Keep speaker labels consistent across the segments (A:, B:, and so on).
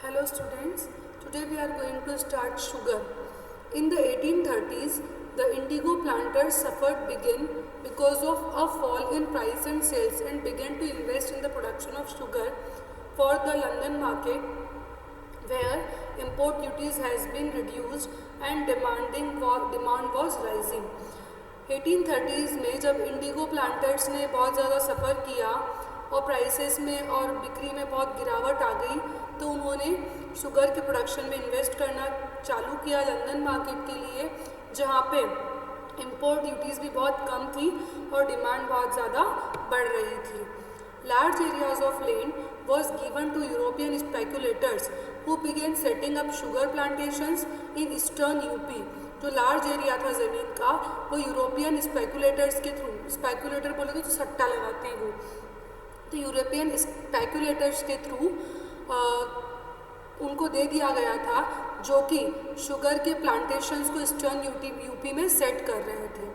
A: Hello students, today we are going to start sugar. In the 1830s, the indigo planters suffered because of a fall in price and sales and began to invest in the production of sugar for the London market where import duties has been reduced and demand was rising. 1830s में जब Indigo planters ने बहुत ज़्यादा सफ़र किया और prices में और बिक्री में बहुत गिरावट आ गई तो उन्होंने शुगर के प्रोडक्शन में इन्वेस्ट करना चालू किया लंदन मार्केट के लिए, जहाँ पे इंपोर्ट ड्यूटीज़ भी बहुत कम थी और डिमांड बहुत ज़्यादा बढ़ रही थी. Large areas of land was given to European speculators who began setting up sugar plantations in eastern UP. जो लार्ज एरिया था ज़मीन का वो यूरोपियन स्पेकुलेटर्स के थ्रू, स्पेकुलेटर बोले तो सट्टा लगाते हैं वो, तो यूरोपियन स्पेकुलेटर्स के थ्रू उनको दे दिया गया था जो कि शुगर के प्लांटेशंस को ईस्टर्न यूपी में सेट कर रहे थे.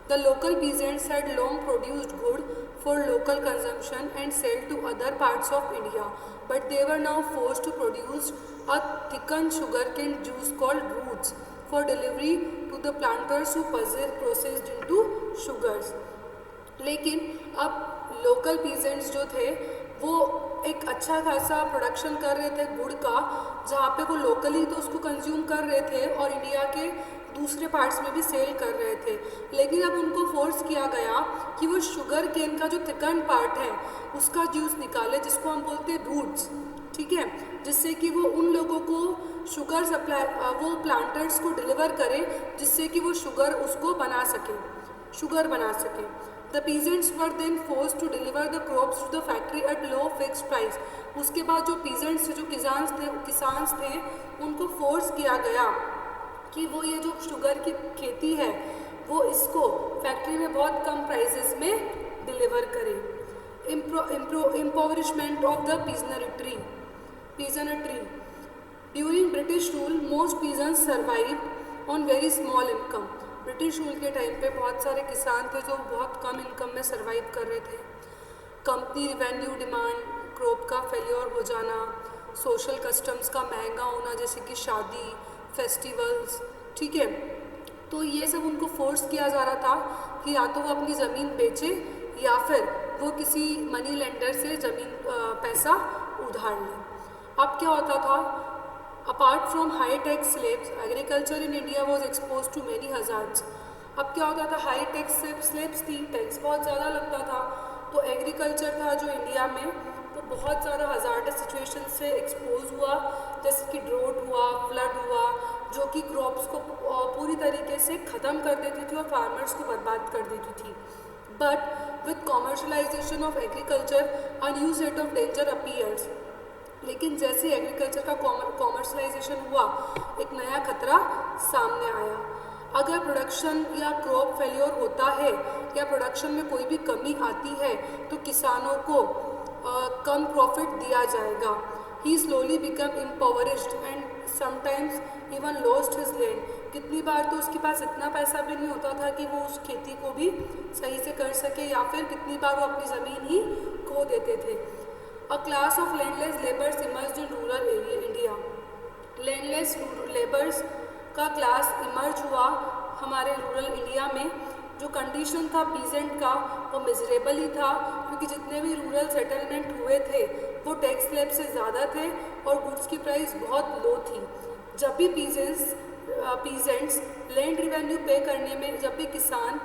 A: The local peasants had long produced good for local consumption and sell to other parts of India, but they were now forced to produce a thickened sugarcane juice called roots for delivery to the planters who processed into sugars. लेकिन अब local peasants जो थे वो एक अच्छा खासा production कर रहे थे गुड़ का, जहाँ पे वो लोकली तो उसको कंज्यूम कर रहे थे और इंडिया के दूसरे पार्ट्स में भी सेल कर रहे थे. लेकिन अब उनको फोर्स किया गया कि वो शुगर केन का जो थिकन पार्ट है उसका जूस निकाले, जिसको हम बोलते हैं रूट्स, ठीक है, जिससे कि वो उन लोगों को शुगर सप्लाई, वो प्लांटर्स को डिलीवर करे जिससे कि वो शुगर उसको बना सके, शुगर बना सके. The peasants were then force to deliver the crops to the factory at low fixed price. उसके बाद जो पीजेंट्स थे, जो किसान थे उनको फोर्स किया गया कि वो ये जो शुगर की खेती है वो इसको फैक्ट्री में बहुत कम प्राइसेस में डिलीवर करें. Impoverishment of the peasantry. During British rule most peasants survive on very small income. British rule के टाइम पे बहुत सारे किसान थे जो बहुत कम इनकम में सर्वाइव कर रहे थे. कंपनी रिवेन्यू डिमांड, क्रॉप का फेल्योर हो जाना, सोशल कस्टम्स का महंगा होना जैसे कि शादी, फेस्टिवल्स, ठीक है, तो ये सब उनको फोर्स किया जा रहा था कि या तो वो अपनी ज़मीन बेचे या फिर वो किसी मनी लेंडर से ज़मीन पैसा उधार ले. अब क्या होता था, apart from high tax slabs, agriculture in India was expose to many hazards. अब क्या होता था, हाई टैक्स स्लेव्स थी, टैक्स बहुत ज़्यादा लगता था, तो एग्रीकल्चर था जो इंडिया में वो बहुत ज़्यादा हजार्डस सिचुएशन से एक्सपोज हुआ, जैसे कि ड्रोट हुआ, फ्लड हुआ, जो कि क्रॉप्स को पूरी तरीके से ख़त्म कर देती थी और फार्मर्स को बर्बाद कर देती थी. But with commercialisation of agriculture a new set of danger appears. लेकिन जैसे एग्रीकल्चर का कॉमर्शलाइजेशन हुआ एक नया खतरा सामने आया. अगर प्रोडक्शन या क्रॉप फेल्योर होता है या प्रोडक्शन में कोई भी कमी आती है तो किसानों को कम प्रॉफिट दिया जाएगा. He slowly become impoverished and sometimes even lost his land. कितनी बार तो उसके पास इतना पैसा भी नहीं होता था कि वो उस खेती को भी सही से कर सके, या फिर कितनी बार वो अपनी ज़मीन ही खो देते थे. अ class of landless labours emerge in rural area India. Landless labours का क्लास इमर्ज हुआ हमारे रूरल इंडिया में. जो कंडीशन था पीजेंट का वो मिजरेबल ही था, क्योंकि जितने भी रूरल सेटलमेंट हुए थे वो टैक्स स्लैब से ज़्यादा थे और गुड्स की प्राइस बहुत लो थी. जब भी पीजेंट्स लैंड रिवेन्यू पे करने में, जब भी किसान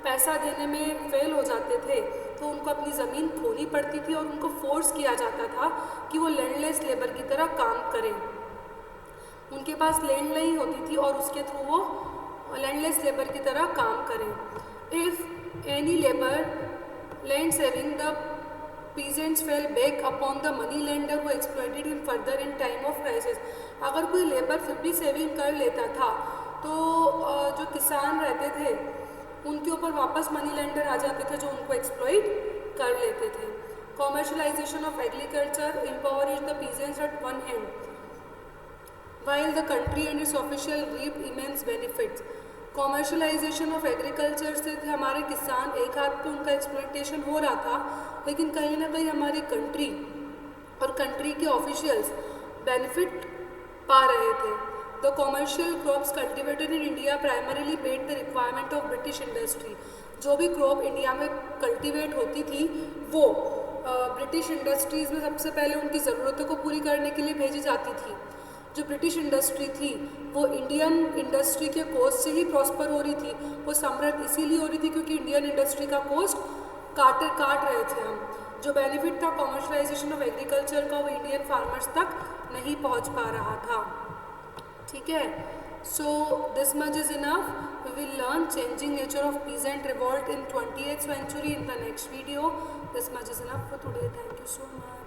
A: पैसा देने में फेल हो जाते थे तो उनको अपनी ज़मीन खोनी पड़ती थी और उनको फोर्स किया जाता था कि वो लैंडलेस लेबर की तरह काम करें. उनके पास लैंड नहीं होती थी और उसके थ्रू वो लैंडलेस लेबर की तरह काम करें. If any labour land saving the peasants fell back upon the money lender who exploited him further in time of crisis. अगर कोई लेबर फिर भी सेविंग कर लेता था तो जो किसान रहते थे उनके ऊपर वापस मनी लेंडर आ जाते थे जो उनको एक्सप्लॉइट कर लेते थे. Commercialisation of agriculture impoverish the peasants at one hand while the country and its official reaped immense benefits. Commercialisation of agriculture से थे हमारे किसान, एक हाथ पे उनका एक्सप्लॉइटेशन हो रहा था, लेकिन कहीं ना कहीं हमारी कंट्री और कंट्री के ऑफिशियल्स बेनिफिट पा रहे थे। The commercial crops cultivated in India primarily met the requirement of British industry. जो भी क्रॉप इंडिया में कल्टिवेट होती थी वो ब्रिटिश इंडस्ट्रीज़ में सबसे पहले उनकी ज़रूरतों को पूरी करने के लिए भेजी जाती थी। जो ब्रिटिश इंडस्ट्री थी वो इंडियन इंडस्ट्री के कोस्ट से ही प्रॉस्पर हो रही थी, वो समृद्ध इसीलिए हो रही थी क्योंकि इंडियन इंडस्ट्री का कोस्ट काट रहे थे हम। जो बेनिफिट था कॉमर्शलाइजेशन ऑफ एग्रीकल्चर का वो इंडियन फार्मर्स तक नहीं पहुंच पा रहा था। ठीक है, so this much is enough. We will learn changing nature of peasant revolt in 20th century in the next video. This much is enough for today. Thank you so much.